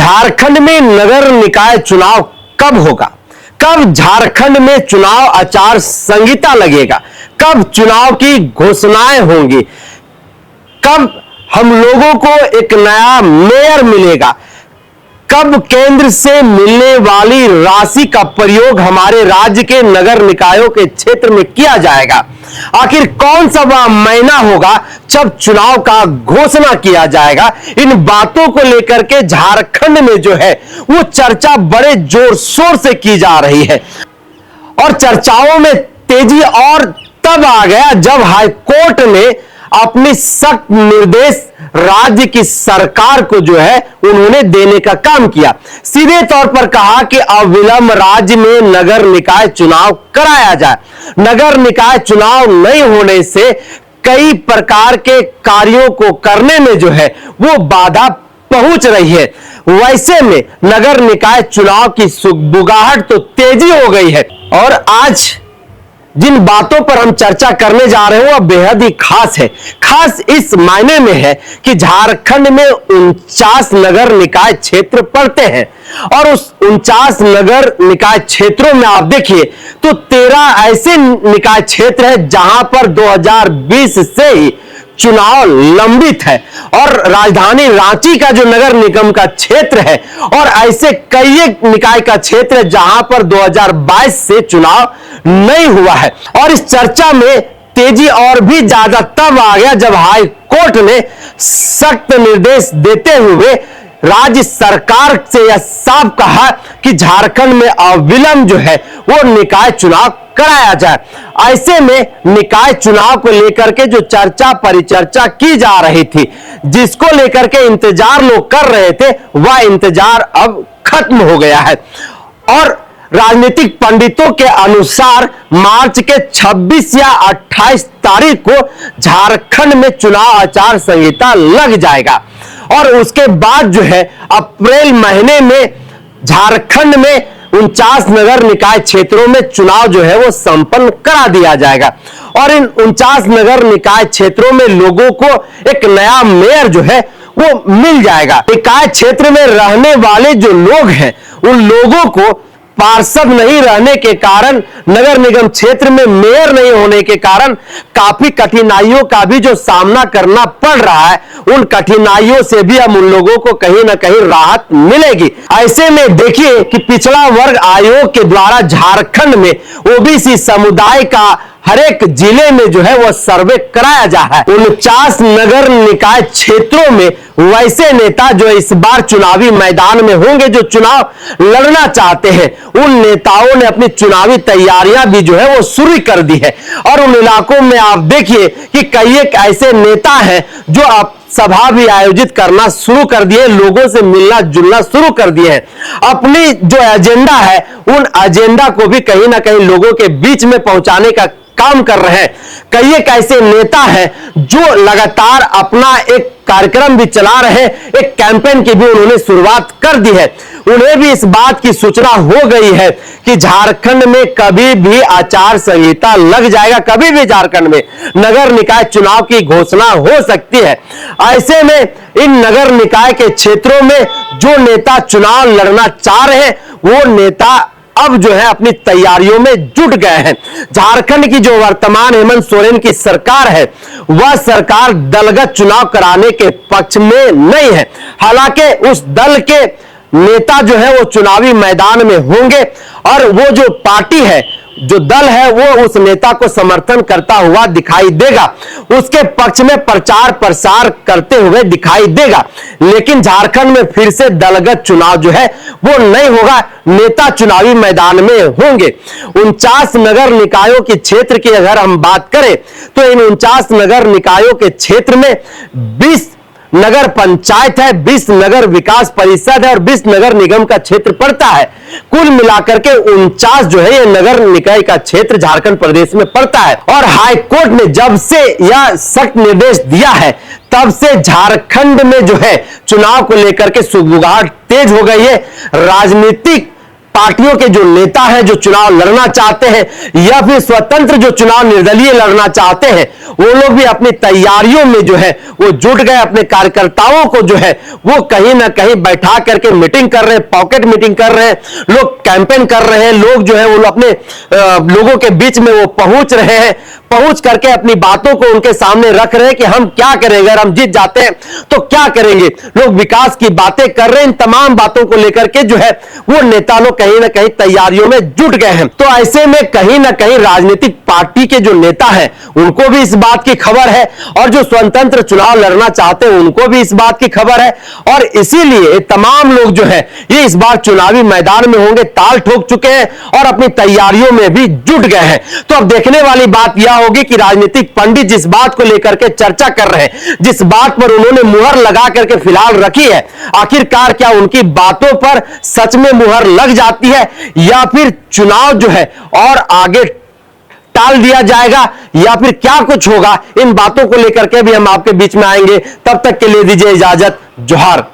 झारखंड में नगर निकाय चुनाव कब होगा? कब झारखंड में चुनाव आचार संहिता लगेगा? कब चुनाव की घोषणाएं होंगी? कब हम लोगों को एक नया मेयर मिलेगा? कब केंद्र से मिलने वाली राशि का प्रयोग हमारे राज्य के नगर निकायों के क्षेत्र में किया जाएगा? आखिर कौन सा वह महीना होगा जब चुनाव का घोषणा किया जाएगा? इन बातों को लेकर के झारखंड में जो है वो चर्चा बड़े जोर शोर से की जा रही है और चर्चाओं में तेजी और तब आ गया जब हाईकोर्ट ने अपनी सख्त निर्देश राज्य की सरकार को जो है उन्होंने देने का काम किया। सीधे तौर पर कहा कि अविलंब राज्य में नगर निकाय चुनाव कराया जाए। नगर निकाय चुनाव नहीं होने से कई प्रकार के कार्यों को करने में जो है वो बाधा पहुंच रही है। वैसे में नगर निकाय चुनाव की सुगबुगाहट तो तेजी हो गई है और आज जिन बातों पर हम चर्चा करने जा रहे हैं वह बेहद ही खास है। खास इस मायने में है कि झारखंड में 49 नगर निकाय क्षेत्र पड़ते हैं और उस 49 नगर निकाय क्षेत्रों में आप देखिए तो 13 ऐसे निकाय क्षेत्र है जहां पर 2020 से ही चुनाव लंबित है और राजधानी रांची का जो नगर निगम का क्षेत्र है और ऐसे कई एक निकाय का क्षेत्र है जहां पर 2022 से चुनाव नहीं हुआ है। और इस चर्चा में तेजी और भी ज्यादा तब आ गया जब हाई कोर्ट ने सख्त निर्देश देते हुए राज्य सरकार से यह साफ कहा कि झारखंड में अविलंब जो है वो निकाय चुनाव कराया जाए। ऐसे में निकाय चुनाव को लेकर के जो चर्चा परिचर्चा की जा रही थी, जिसको लेकर के इंतजार लोग कर रहे थे, वह इंतजार अब खत्म हो गया है और राजनीतिक पंडितों के अनुसार मार्च के 26 या 28 तारीख को झारखंड में चुनाव आचार संहिता लग जाएगा और उसके बाद जो है अप्रैल महीने में झारखंड में 49 नगर निकाय क्षेत्रों में चुनाव जो है वो संपन्न करा दिया जाएगा और इन 49 नगर निकाय क्षेत्रों में लोगों को एक नया मेयर जो है वो मिल जाएगा। निकाय क्षेत्र में रहने वाले जो लोग हैं उन लोगों को पार्षद नहीं रहने के कारण, नगर निगम क्षेत्र में मेयर नहीं होने के कारण काफी कठिनाइयों का भी जो सामना करना पड़ रहा है, उन कठिनाइयों से भी हम उन लोगों को कहीं ना कहीं राहत मिलेगी। ऐसे में देखिए कि पिछड़ा वर्ग आयोग के द्वारा झारखंड में ओबीसी समुदाय का हर एक जिले में जो है वह सर्वे कराया जा रहा है। 49 नगर निकाय क्षेत्रों में वैसे नेता जो इस बार चुनावी मैदान में होंगे, जो चुनाव लड़ना चाहते हैं, उन नेताओं ने अपनी चुनावी तैयारियां भी जो है वो शुरू कर दी है और उन इलाकों में आप देखिए कि कई एक ऐसे नेता हैं जो आप सभा भी आयोजित करना शुरू कर दिए, लोगों से मिलना जुलना शुरू कर दिए हैं। अपनी जो एजेंडा है उन एजेंडा को भी कहीं ना कहीं लोगों के बीच में पहुंचाने का काम कर रहे हैं। कई एक ऐसे नेता हैं जो लगातार अपना एक कार्यक्रम भी चला रहे हैं, एक कैंपेन की भी उन्होंने शुरुआत कर दी है। उन्हें भी इस बात की सूचना हो गई है कि झारखंड में कभी भी आचार संहिता लग जाएगा, कभी भी झारखंड में नगर निकाय चुनाव की घोषणा हो सकती है। ऐसे में इन नगर निकाय के क्षेत्रों में जो नेता चुनाव लड़ना चाह रहे हैं वो नेता अब जो है अपनी तैयारियों में जुट गए हैं। झारखंड की जो वर्तमान हेमंत सोरेन की सरकार है वह सरकार दलगत चुनाव कराने के पक्ष में नहीं है। हालांकि उस दल के नेता जो है वो चुनावी मैदान में होंगे और वो जो पार्टी है, जो दल है, वो उस नेता को समर्थन करता हुआ दिखाई देगा, उसके पक्ष में प्रचार प्रसार करते हुए दिखाई देगा। लेकिन झारखंड में फिर से दलगत चुनाव जो है वो नहीं होगा, नेता चुनावी मैदान में होंगे। 49 नगर निकायों के क्षेत्र की अगर हम बात करें तो इन 49 नगर निकायों के क्षेत्र में 20 नगर पंचायत है, 20 नगर विकास परिषद है और 20 नगर निगम का क्षेत्र पड़ता है। कुल मिलाकर के 49 जो है ये नगर निकाय का क्षेत्र झारखंड प्रदेश में पड़ता है और हाई कोर्ट ने जब से यह सख्त निर्देश दिया है तब से झारखंड में जो है चुनाव को लेकर के सुगबुगाहट तेज हो गई है। राजनीतिक पार्टियों के जो नेता हैं जो चुनाव लड़ना चाहते हैं या फिर स्वतंत्र जो चुनाव निर्दलीय लड़ना चाहते हैं, वो लोग भी अपनी तैयारियों में जो है वो जुट गए। अपने कार्यकर्ताओं को जो है वो कहीं ना कहीं बैठा करके मीटिंग कर रहे हैं, पॉकेट मीटिंग कर रहे हैं, लोग कैंपेन कर रहे हैं, लोग जो है वो अपने लोगों के बीच में वो पहुंच रहे हैं, पहुंच करके अपनी बातों को उनके सामने रख रहे हैं कि हम क्या करेंगे, अगर हम जीत जाते हैं तो क्या करेंगे। लोग विकास की बातें कर रहे हैं। इन तमाम बातों को लेकर के जो है वो नेता लोग कहीं ना कहीं तैयारियों में जुट गए हैं। तो ऐसे में कहीं ना कहीं राजनीतिक पार्टी के जो नेता हैं उनको भी इस बात की खबर है और जो स्वतंत्र चुनाव लड़ना चाहते हैं उनको भी इस बात की खबर है, और इसीलिए तमाम लोग जो है ये इस बार चुनावी मैदान में होंगे, ताल ठोक चुके हैं और अपनी तैयारियों में भी जुट गए हैं। तो अब देखने वाली बात यह होगी कि राजनीतिक पंडित जिस बात को लेकर के चर्चा कर रहे हैं, जिस बात पर उन्होंने मुहर लगा करके फिलहाल रखी है, आखिरकार क्या उनकी बातों पर सच में मुहर लग जाती है या फिर चुनाव जो है और आगे टाल दिया जाएगा या फिर क्या कुछ होगा, इन बातों को लेकर के भी हम आपके बीच में आएंगे। तब तक के लिए दीजिए इजाजत। जोहार।